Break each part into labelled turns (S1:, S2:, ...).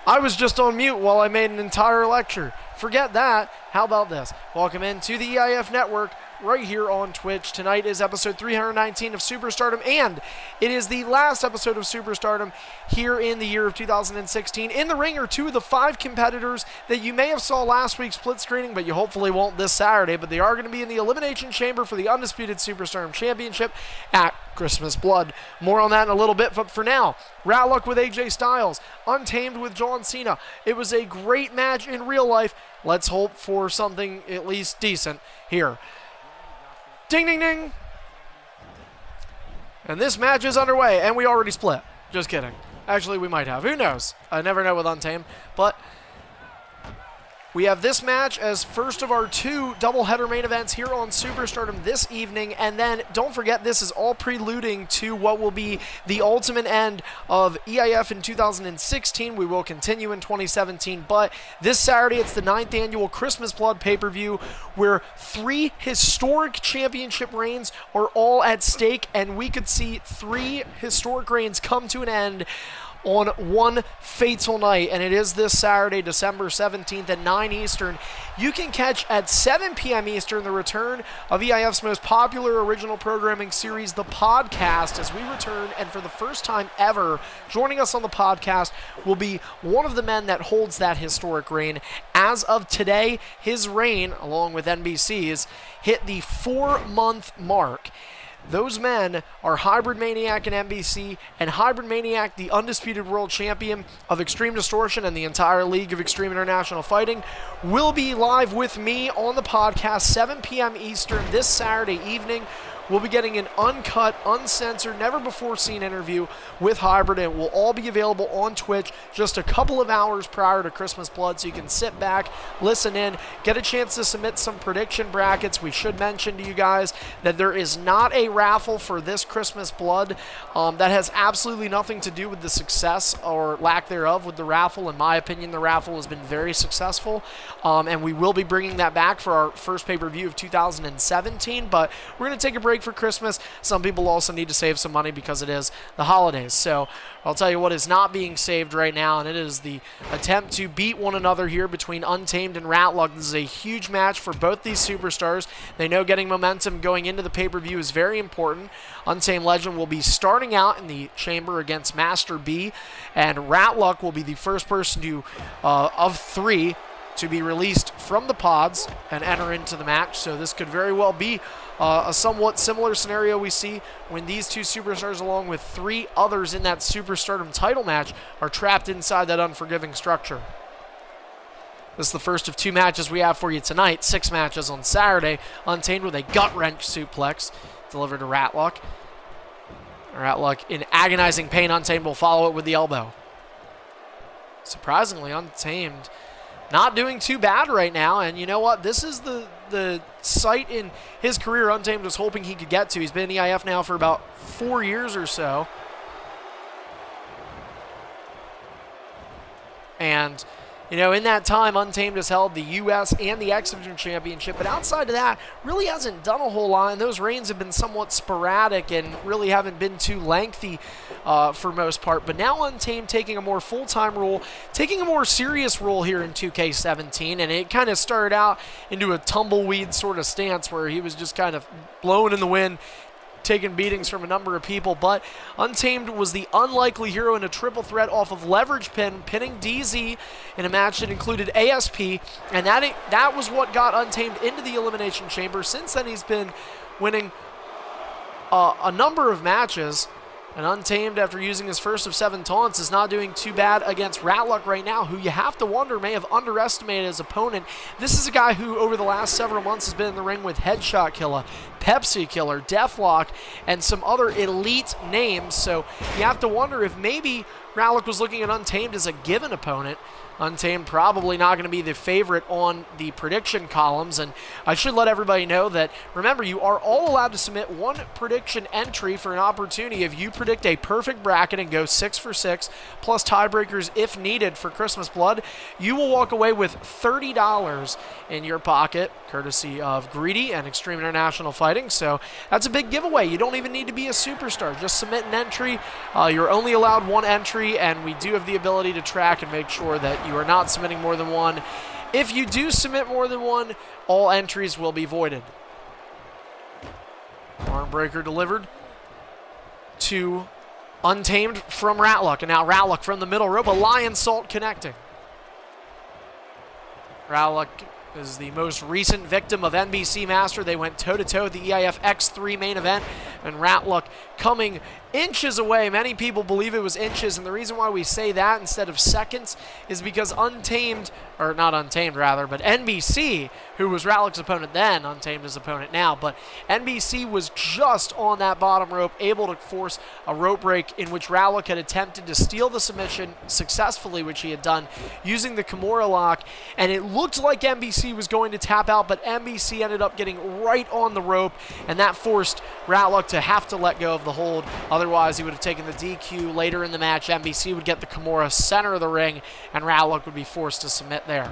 S1: I was just on mute while I made an entire lecture. Forget that. How about this? Welcome into the EIF Network right here on Twitch. Tonight is episode 319 of Superstardom, and it is the last episode of Superstardom here in the year of 2016. In the ring are two of the 5 competitors that you may have saw last week's split screening, but you hopefully won't this Saturday, but they are going to be in the Elimination Chamber for the Undisputed Superstardom Championship at Christmas Blood. More on that in a little bit, but for now, Ratluck with AJ Styles, Untamed with John Cena. It was a great match in real life. Let's hope for something at least decent here. Ding, ding, ding. And this match is underway, and we already split. Just kidding. Actually, we might have. Who knows? I never know with Untamed. But we have this match as first of our 2 doubleheader main events here on Superstardom this evening. And then, don't forget, this is all preluding to what will be the ultimate end of EIF in 2016. We will continue in 2017. But this Saturday, it's the 9th annual Christmas Blood pay-per-view where 3 historic championship reigns are all at stake. And we could see 3 historic reigns come to an end on one fateful night, and it is this Saturday, December 17th at 9 Eastern. You can catch at 7 p.m. Eastern the return of EIF's most popular original programming series, The Podcast, as we return, and for the first time ever, joining us on the podcast will be one of the men that holds that historic reign. As of today, his reign, along with NBC's, hit the 4-month mark. Those men are Hybrid Maniac and NBC, and Hybrid Maniac, the undisputed world champion of Extreme Distortion and the entire League of Extreme International Fighting, will be live with me on the podcast 7 p.m. Eastern this Saturday evening. We'll be getting an uncut, uncensored, never-before-seen interview with Hybrid, and it will all be available on Twitch just a couple of hours prior to Christmas Blood, so you can sit back, listen in, get a chance to submit some prediction brackets. We should mention to you guys that there is not a raffle for this Christmas Blood. That has absolutely nothing to do with the success or lack thereof with the raffle. In my opinion, the raffle has been very successful, and we will be bringing that back for our first pay-per-view of 2017, but we're going to take a break for Christmas. Some people also need to save some money because it is the holidays. So I'll tell you what is not being saved right now, and it is the attempt to beat one another here between Untamed and Ratluck. This is a huge match for both these superstars. They know getting momentum going into the pay-per-view is very important. Untamed Legend will be starting out in the chamber against Master B, and Ratluck will be the first person to, of 3 to be released from the pods and enter into the match. So this could very well be a somewhat similar scenario we see when these 2 superstars, along with 3 others in that Superstardom title match, are trapped inside that unforgiving structure. This is the first of 2 matches we have for you tonight. 6 matches on Saturday. Untamed with a gut-wrench suplex delivered to Ratluck. Ratluck in agonizing pain. Untamed will follow it with the elbow. Surprisingly, Untamed not doing too bad right now, and you know what? This is the site in his career Untamed was hoping he could get to. He's been in EIF now for about 4 years or so. And, you know, in that time, Untamed has held the U.S. and the X Division Championship, but outside of that, really hasn't done a whole lot, and those reigns have been somewhat sporadic and really haven't been too lengthy for most part. But now Untamed taking a more full-time role, taking a more serious role here in 2K17, and it kind of started out into a tumbleweed sort of stance where he was just kind of blowing in the wind, taking beatings from a number of people, but Untamed was the unlikely hero in a triple threat off of leverage pin, pinning DZ in a match that included ASP, and that was what got Untamed into the Elimination Chamber. Since then, he's been winning a number of matches, And Untamed, after using his first of 7 taunts, is not doing too bad against Ratluck right now, who you have to wonder may have underestimated his opponent. This is a guy who, over the last several months, has been in the ring with Headshot Killer, Pepsi Killer, Deathlock, and some other elite names. So you have to wonder if maybe Ratluck was looking at Untamed as a given opponent. Untamed probably not going to be the favorite on the prediction columns, and I should let everybody know that, remember, you are all allowed to submit 1 prediction entry for an opportunity. If you predict a perfect bracket and go 6 for 6, plus tiebreakers if needed for Christmas Blood, you will walk away with $30 in your pocket, courtesy of Greedy and Extreme International Fighting. So that's a big giveaway. You don't even need to be a superstar. Just submit an entry. You're only allowed 1 entry, and we do have the ability to track and make sure that you are not submitting more than 1. If you do submit more than 1, all entries will be voided. Arm breaker delivered to Untamed from Ratluck, and now Ratluck from the middle rope, a Lion Salt connecting. Ratluck is the most recent victim of NBC Master. They went toe-to-toe at the EIF X3 main event, and Ratluck coming inches away. Many people believe it was inches, and the reason why we say that instead of seconds is because Untamed, or not Untamed rather, but NBC, who was Ratluck's opponent then, Untamed his opponent now, but NBC was just on that bottom rope, able to force a rope break in which Ratluck had attempted to steal the submission successfully, which he had done using the Kimura lock, and it looked like NBC was going to tap out, but NBC ended up getting right on the rope, and that forced Ratluck to have to let go of the hold. Otherwise, he would have taken the DQ later in the match. NBC would get the Kimura center of the ring, and Ratluck would be forced to submit there.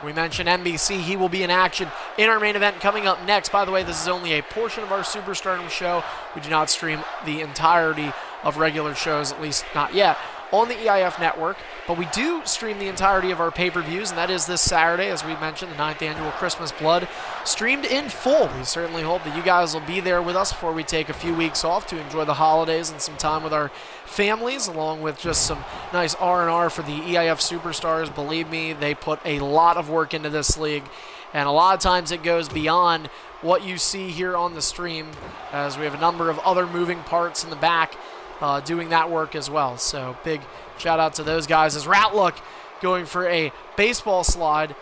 S1: We mentioned NBC. He will be in action in our main event coming up next. By the way, this is only a portion of our Superstardom show. We do not stream the entirety of regular shows, at least not yet, on the EIF network, but we do stream the entirety of our pay-per-views, and that is this Saturday, as we mentioned, the 9th annual Christmas Blood, streamed in full. We certainly hope that you guys will be there with us before we take a few weeks off to enjoy the holidays and some time with our families, along with just some nice R&R for the EIF Superstars. Believe me, they put a lot of work into this league, and a lot of times it goes beyond what you see here on the stream, as we have a number of other moving parts in the back doing that work as well. So big shout out to those guys, as Ratluck going for a baseball slide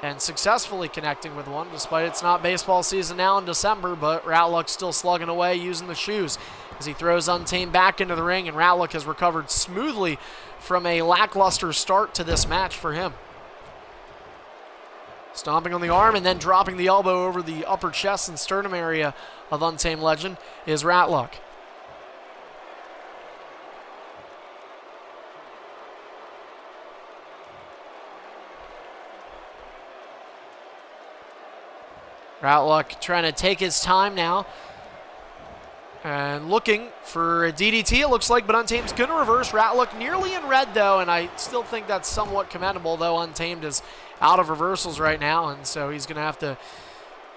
S1: and successfully connecting with one, despite it's not baseball season now in December, but Ratluck still slugging away using the shoes as he throws Untamed back into the ring, and Ratluck has recovered smoothly from a lackluster start to this match for him. Stomping on the arm and then dropping the elbow over the upper chest and sternum area of Untamed Legend is Ratluck. Ratluck trying to take his time now and looking for a DDT, it looks like, but Untamed's going to reverse. Ratluck nearly in red, though, and I still think that's somewhat commendable, though Untamed is out of reversals right now, and so he's going to have to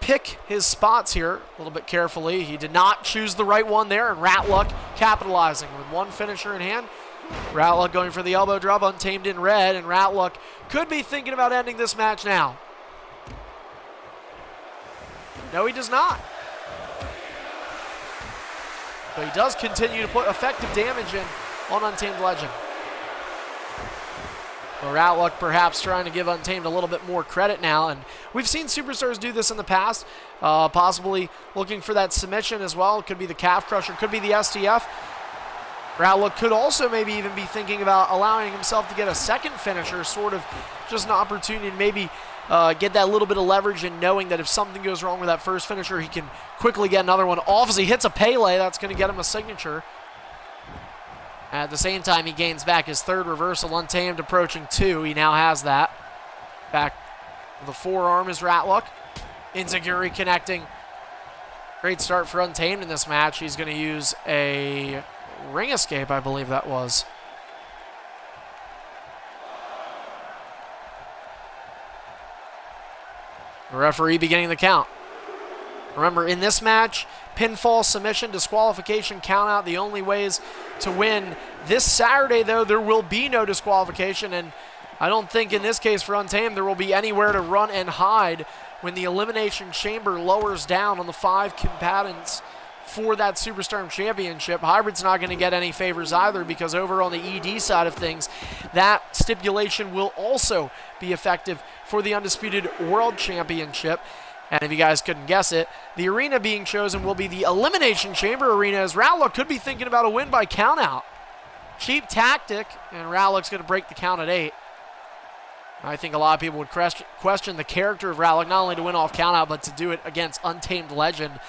S1: pick his spots here a little bit carefully. He did not choose the right one there, and Ratluck capitalizing with one finisher in hand. Ratluck going for the elbow drop, Untamed in red, and Ratluck could be thinking about ending this match now. No, he does not. But he does continue to put effective damage in on Untamed Legend. Well, Ratluck perhaps trying to give Untamed a little bit more credit now, and we've seen superstars do this in the past, possibly looking for that submission as well. It could be the calf crusher, could be the STF. Ratluck could also maybe even be thinking about allowing himself to get a second finisher, sort of just an opportunity to maybe get that little bit of leverage, and knowing that if something goes wrong with that first finisher, he can quickly get another one off as he hits a Pele. That's going to get him a signature. At the same time, he gains back his third reversal. Untamed approaching 2. He now has that. Back to the forearm is Ratluck. Enziguri connecting. Great start for Untamed in this match. He's going to use a ring escape, I believe that was. The referee beginning the count. Remember, in this match, pinfall, submission, disqualification, count out, the only ways to win. This Saturday, though, there will be no disqualification, and I don't think in this case for Untamed there will be anywhere to run and hide when the Elimination Chamber lowers down on the 5 combatants for that Superstar Championship. Hybrid's not going to get any favors either, because over on the ED side of things, that stipulation will also be effective for the Undisputed World Championship. And if you guys couldn't guess it, the arena being chosen will be the Elimination Chamber arena, as Ratlock could be thinking about a win by countout. Cheap tactic, and Ratlock's going to break the count at 8. I think a lot of people would question the character of Ratlock, not only to win off countout, but to do it against Untamed Legend.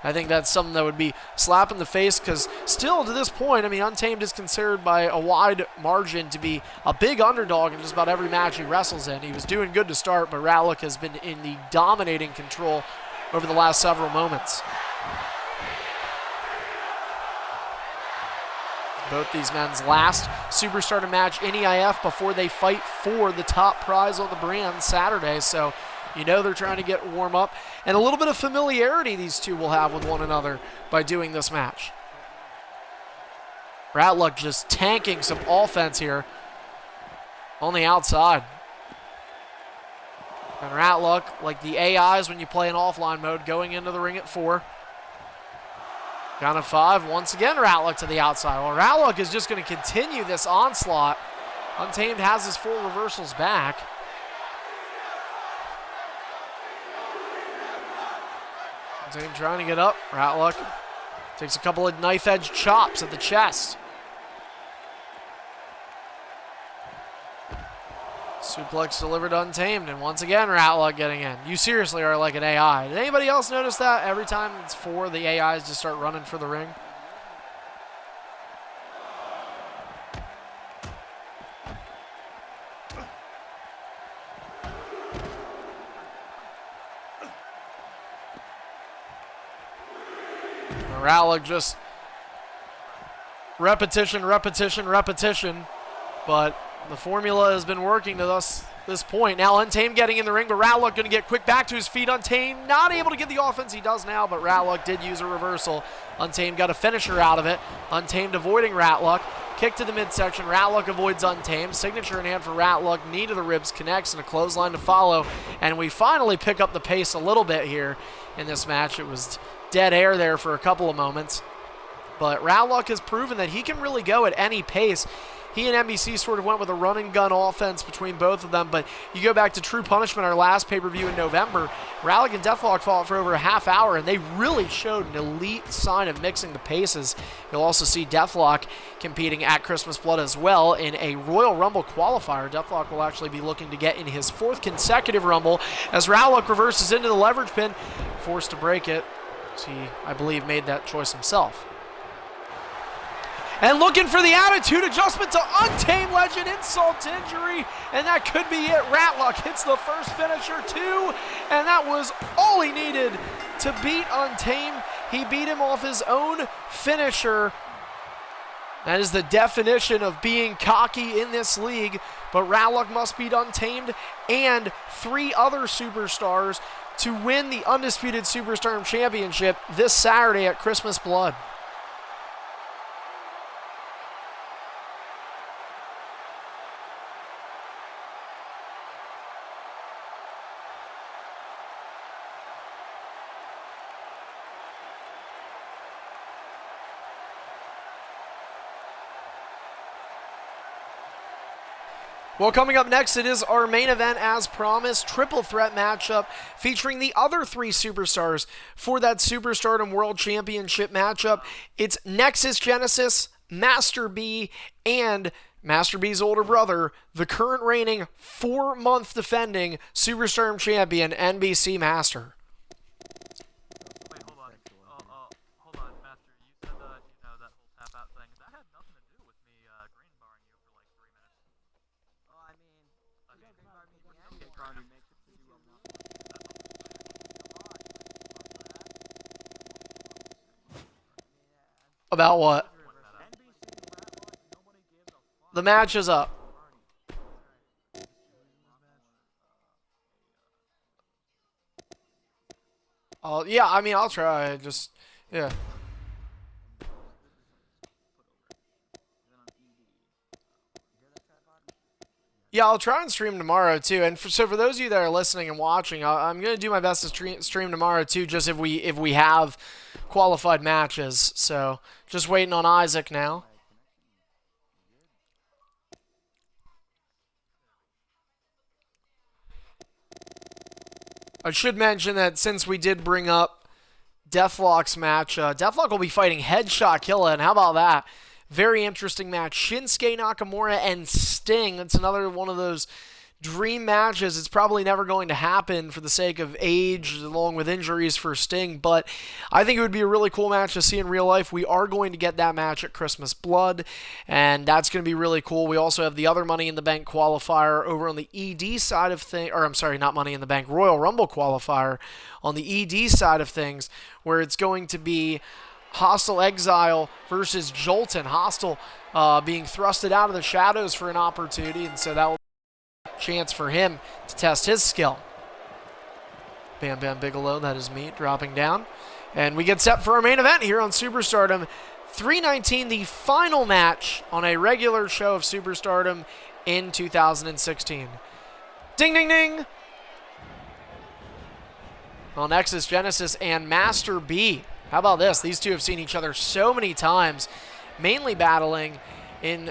S1: I think that's something that would be slap in the face, because still to this point, I mean, Untamed is considered by a wide margin to be a big underdog in just about every match he wrestles in. He was doing good to start, but Ratlock has been in the dominating control over the last several moments. Both these men's last Superstardom match in EIF before they fight for the top prize on the brand Saturday, so you know they're trying to get warm up. And a little bit of familiarity these two will have with one another by doing this match. Ratlock just tanking some offense here on the outside. And Ratlock, like the AIs when you play in offline mode, going into the ring at 4. Count of 5. Once again, Ratlock to the outside. Well, Ratlock is just going to continue this onslaught. Untamed has his full reversals back. Untamed trying to get up. Ratlock takes a couple of knife-edge chops at the chest. Suplex delivered to Untamed, and once again, Ratlock getting in. You seriously are like an AI. Did anybody else notice that? Every time it's 4, the AIs just start running for the ring. Ratlock just repetition, but the formula has been working to this point. Now Untamed getting in the ring, but Ratlock going to get quick back to his feet. Untamed not able to get the offense he does now, but Ratlock did use a reversal. Untamed got a finisher out of it. Untamed avoiding Ratlock. Kick to the midsection. Ratlock avoids Untamed. Signature in hand for Ratlock. Knee to the ribs connects, and a clothesline to follow. And we finally pick up the pace a little bit here in this match. It was dead air there for a couple of moments. But Ratlock has proven that he can really go at any pace. He and NBC sort of went with a run-and-gun offense between both of them, but you go back to True Punishment, our last pay-per-view in November, Ratlock and Deathlock fought for over a half hour, and they really showed an elite sign of mixing the paces. You'll also see Deathlock competing at Christmas Blood as well in a Royal Rumble qualifier. Deathlock will actually be looking to get in his 4th consecutive Rumble as Ratlock reverses into the leverage pin, forced to break it. He, I believe, made that choice himself. And looking for the attitude adjustment to Untamed Legend, insult to injury, and that could be it. Ratlock hits the first finisher too, and that was all he needed to beat Untamed. He beat him off his own finisher. That is the definition of being cocky in this league, but Ratlock must beat Untamed and 3 other superstars to win the Undisputed Superstar Championship this Saturday at Christmas Blood. Well, coming up next, it is our main event as promised, triple threat matchup featuring the other 3 superstars for that Superstardom World Championship matchup. It's Nexus Genesis, Master B, and Master B's older brother, the current reigning 4-month defending Superstardom champion, NBC Master.
S2: Wait, hold on. Hold on, Master. You said that, that whole tap out thing. That had nothing to do with me green barring you for like 3 minutes.
S3: Oh, I mean, okay, Carney makes it pretty well now.
S1: About what? The match is up. Yeah, I mean, I'll try. Just, yeah. Yeah, I'll try and stream tomorrow too. And so for those of you that are listening and watching, I'm going to do my best to stream tomorrow too, just if we have qualified matches. So just waiting on Isaac now. I should mention that since we did bring up Deathlock's match, Deathlock will be fighting Headshot Killa, and how about that? Very interesting match. Shinsuke Nakamura and Sting. That's another one of those dream matches. It's probably never going to happen for the sake of age, along with injuries for Sting, but I think it would be a really cool match to see in real life. We are going to get that match at Christmas Blood, and that's going to be really cool. We also have the other Money in the Bank qualifier over on the ED side of things, or I'm sorry, not Money in the Bank, Royal Rumble qualifier on the ED side of things, where it's going to be Hostile Exile versus Jolton. Hostile being thrusted out of the shadows for an opportunity, and so that will chance for him to test his skill. Bam Bam Bigelow, that is me, dropping down. And we get set for our main event here on Superstardom 319, the final match on a regular show of Superstardom in 2016. Ding, ding, ding! Well, Nexus, Genesis, and Master B. How about this? These two have seen each other so many times, mainly battling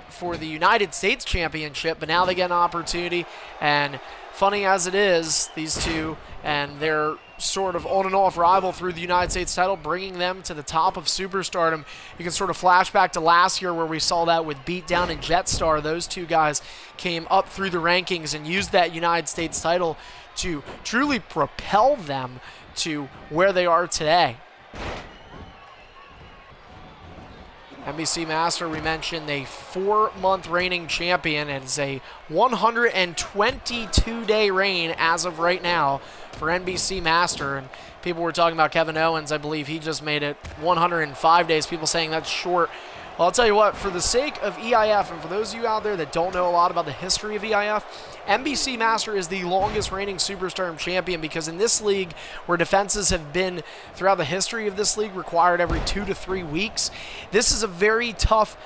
S1: for the United States Championship, but now they get an opportunity, and funny as it is, these two and their sort of on and off rival through the United States title, bringing them to the top of Superstardom. You can sort of flash back to last year where we saw that with Beatdown and Jetstar. Those two guys came up through the rankings and used that United States title to truly propel them to where they are today. NBC Master, we mentioned, a 4-month reigning champion. It is a 122-day reign as of right now for NBC Master. And people were talking about Kevin Owens. I believe he just made it 105 days. People saying that's short. Well, I'll tell you what, for the sake of EIF, and for those of you out there that don't know a lot about the history of EIF, NBC Master is the longest reigning Superstardom champion, because in this league, where defenses have been throughout the history of this league required every 2 to 3 weeks, this is a very tough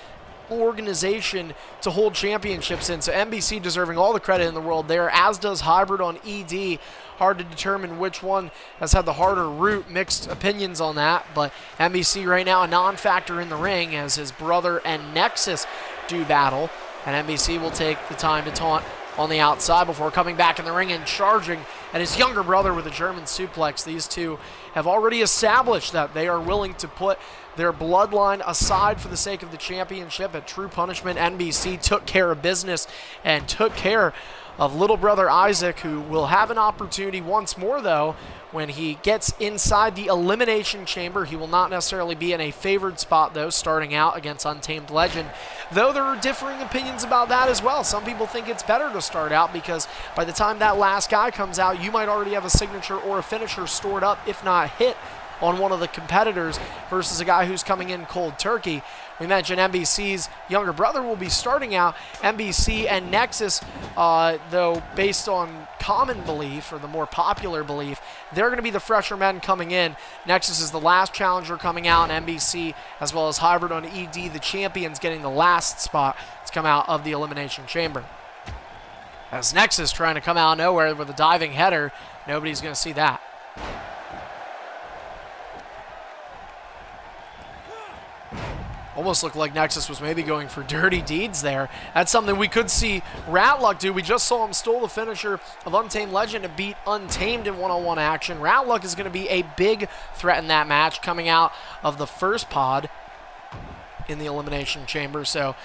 S1: organization to hold championships in. So NBC deserving all the credit in the world there, as does Hybrid on ED. Hard to determine which one has had the harder route. Mixed opinions on that, but NBC right now a non-factor in the ring as his brother and Nexus do battle, and NBC will take the time to taunt on the outside before coming back in the ring and charging at his younger brother with a German suplex. These two have already established that they are willing to put their bloodline aside for the sake of the championship. At True Punishment, NBC took care of business and took care of little brother Isaac, who will have an opportunity once more, though, when he gets inside the Elimination Chamber. He will not necessarily be in a favored spot, though, starting out against Untamed Legend, though there are differing opinions about that as well. Some people think it's better to start out because by the time that last guy comes out, you might already have a signature or a finisher stored up, if not hit, on one of the competitors versus a guy who's coming in cold turkey. We mentioned NBC's younger brother will be starting out. NBC and Nexus, though, based on common belief, or the more popular belief, they're going to be the fresher men coming in. Nexus is the last challenger coming out, and NBC, as well as Hybrid on ED, the champions, getting the last spot to come out of the Elimination Chamber. As Nexus trying to come out of nowhere with a diving header, nobody's going to see that. Almost looked like Nexus was maybe going for dirty deeds there. That's something we could see Ratluck do. We just saw him stole the finisher of Untamed Legend to beat Untamed in one-on-one action. Ratluck is going to be a big threat in that match, coming out of the first pod in the Elimination Chamber. So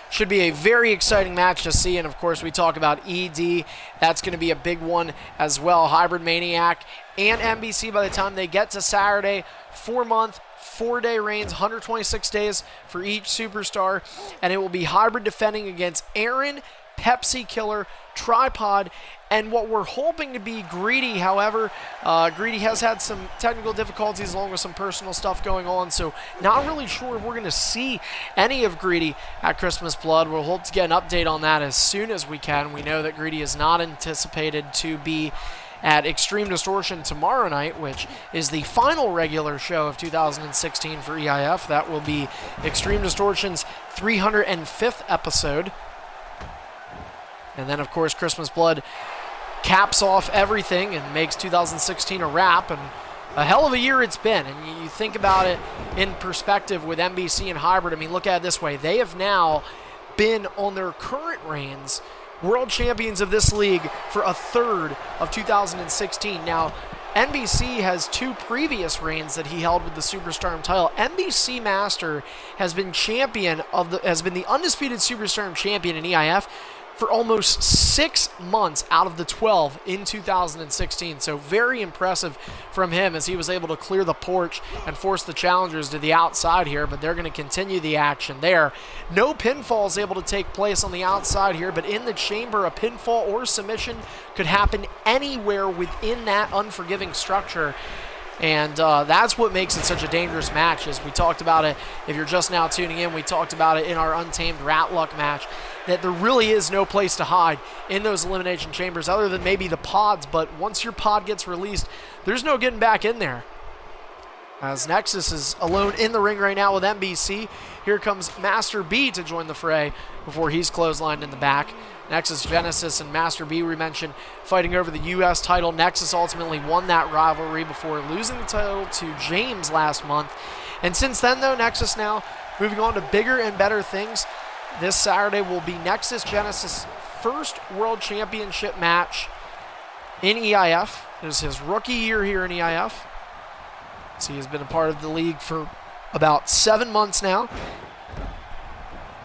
S1: should be a very exciting match to see. And of course, we talk about ED. That's going to be a big one as well. Hybrid Maniac and NBC, by the time they get to Saturday, 4-month, 4-day reigns, 126 days for each superstar, and it will be Hybrid defending against Aaron, Pepsi Killer, Tripod, and what we're hoping to be Greedy. However, Greedy has had some technical difficulties along with some personal stuff going on, so not really sure if we're going to see any of Greedy at Christmas Blood. We'll hope to get an update on that as soon as we can. We know that Greedy is not anticipated to be at Extreme Distortion tomorrow night, which is the final regular show of 2016 for EIF. That will be Extreme Distortion's 305th episode. And then, of course, Christmas Blood caps off everything and makes 2016 a wrap. And a hell of a year it's been. And you think about it in perspective with NBC and Hybrid. I mean, look at it this way. They have now been on their current reigns world champions of this league for a third of 2016. Now, NBC has 2 previous reigns that he held with the Superstardom title. NBC Master has been the undisputed Superstardom champion in EIF for almost 6 months out of the 12 in 2016. So very impressive from him as he was able to clear the porch and force the challengers to the outside here, but they're going to continue the action there. No pinfall is able to take place on the outside here, but in the chamber, a pinfall or submission could happen anywhere within that unforgiving structure. And that's what makes it such a dangerous match. As we talked about it, if you're just now tuning in, we talked about it in our Untamed Rat Luck match, that there really is no place to hide in those elimination chambers other than maybe the pods. But once your pod gets released, there's no getting back in there. As Nexus is alone in the ring right now with NBC. Here comes Master B to join the fray before he's clotheslined in the back. Nexus, Genesis, and Master B, we mentioned, fighting over the U.S. title. Nexus ultimately won that rivalry before losing the title to James last month. And since then, though, Nexus now moving on to bigger and better things. This Saturday will be Nexus Genesis' first World Championship match in EIF. It is his rookie year here in EIF. So he has been a part of the league for about 7 months now.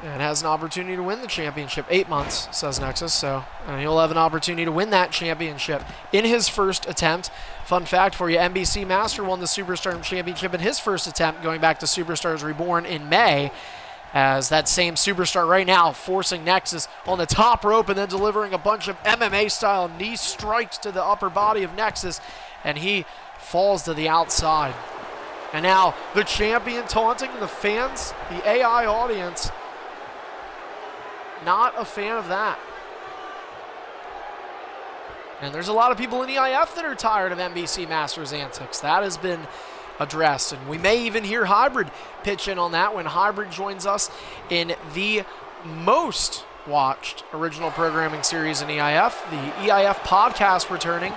S1: And has an opportunity to win the championship. 8 months, says Nexus, so he'll have an opportunity to win that championship in his first attempt. Fun fact for you, NBC Master won the Superstardom Championship in his first attempt, going back to Superstars Reborn in May, as that same Superstar right now forcing Nexus on the top rope and then delivering a bunch of MMA-style knee strikes to the upper body of Nexus, and he falls to the outside. And now the champion taunting the fans, the AI audience. Not a fan of that. And there's a lot of people in EIF that are tired of NBC Masters antics. That has been addressed. And we may even hear Hybrid pitch in on that when Hybrid joins us in the most watched original programming series in EIF. The EIF podcast returning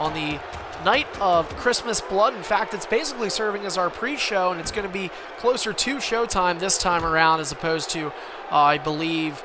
S1: on the night of Christmas Blood. In fact, it's basically serving as our pre-show, and it's going to be closer to showtime this time around as opposed to, I believe,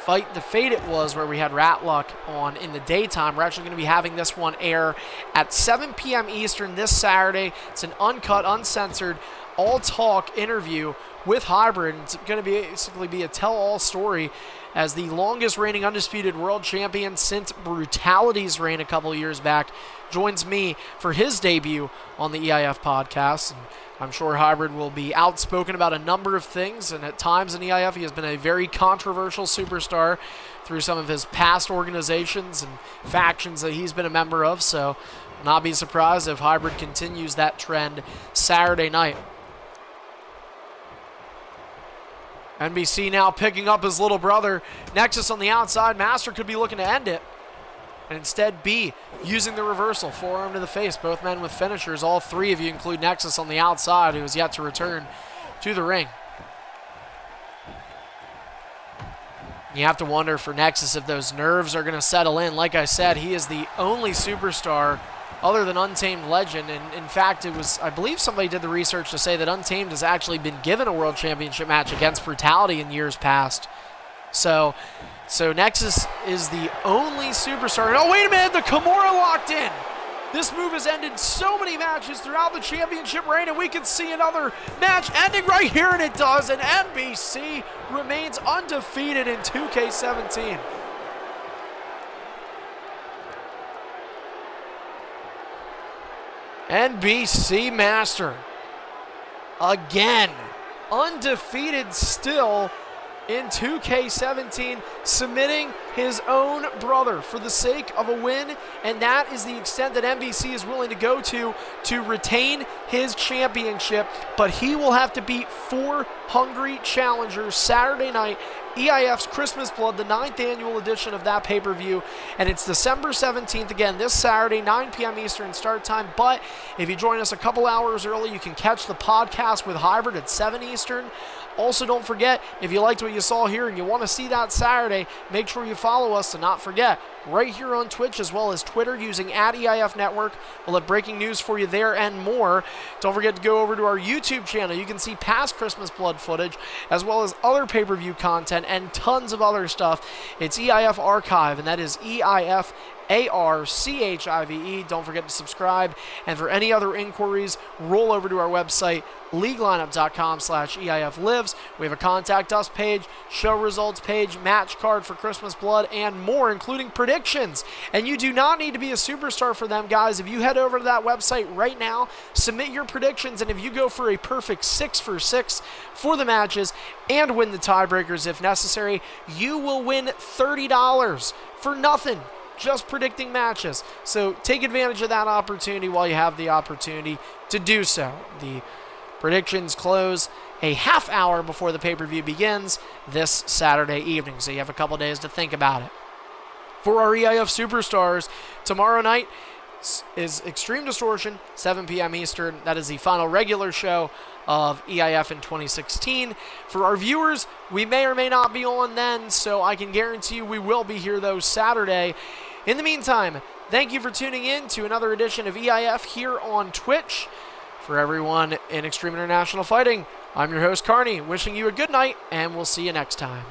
S1: Fight the Fate it was, where we had Rat Luck on in the daytime. We're actually going to be having this one air at 7 p.m. Eastern this Saturday. It's an uncut, uncensored, all-talk interview with Hybrid. It's going to basically be a tell-all story as the longest reigning undisputed world champion since Brutality's reign a couple years back joins me for his debut on the EIF podcast. And I'm sure Hybrid will be outspoken about a number of things, and at times in EIF he has been a very controversial superstar through some of his past organizations and factions that he's been a member of, so not be surprised if Hybrid continues that trend Saturday night. NBC now picking up his little brother. Nexus on the outside. Master could be looking to end it. And instead, B using the reversal. Forearm to the face. Both men with finishers. All three of you include Nexus on the outside, who has yet to return to the ring. You have to wonder for Nexus if those nerves are going to settle in. Like I said, he is the only superstar other than Untamed Legend. And in fact, it was, I believe somebody did the research to say that Untamed has actually been given a World Championship match against Brutality in years past. So Nexus is the only superstar. Oh, wait a minute, the Kimura locked in. This move has ended so many matches throughout the championship reign, and we can see another match ending right here, and it does. And NBC remains undefeated in 2K17. NBC Master, again, undefeated still in 2K17, submitting his own brother for the sake of a win, and that is the extent that NBC is willing to go to retain his championship. But he will have to beat 4 hungry challengers Saturday night, EIF's Christmas Blood, the 9th annual edition of that pay-per-view, and it's December 17th, again, this Saturday, 9 p.m. Eastern start time. But if you join us a couple hours early, you can catch the podcast with Hybrid at 7 Eastern Also, don't forget, if you liked what you saw here and you want to see that Saturday, make sure you follow us to not forget. Right here on Twitch as well as Twitter using @EIF Network. We'll have breaking news for you there and more. Don't forget to go over to our YouTube channel. You can see past Christmas Blood footage as well as other pay-per-view content and tons of other stuff. It's EIF Archive, and that is EIF ARCHIVE. Don't forget to subscribe. And for any other inquiries, roll over to our website, leaguelineup.com/EIF lives. We have a contact us page, show results page, match card for Christmas Blood, and more, including predictions. And you do not need to be a superstar for them, guys. If you head over to that website right now, submit your predictions, and if you go for a perfect 6 for 6 for the matches and win the tiebreakers if necessary, you will win $30 for nothing. Just predicting matches. So take advantage of that opportunity while you have the opportunity to do so. The predictions close a half hour before the pay-per-view begins this Saturday evening, so you have a couple days to think about it. For our EIF Superstars, tomorrow night is Extreme Distortion, 7 p.m. Eastern. That is the final regular show of EIF in 2016. For our viewers, we may or may not be on then, so I can guarantee you we will be here, though, Saturday. In the meantime, thank you for tuning in to another edition of EIF here on Twitch. For everyone in Extreme International Fighting, I'm your host, Carney, wishing you a good night, and we'll see you next time.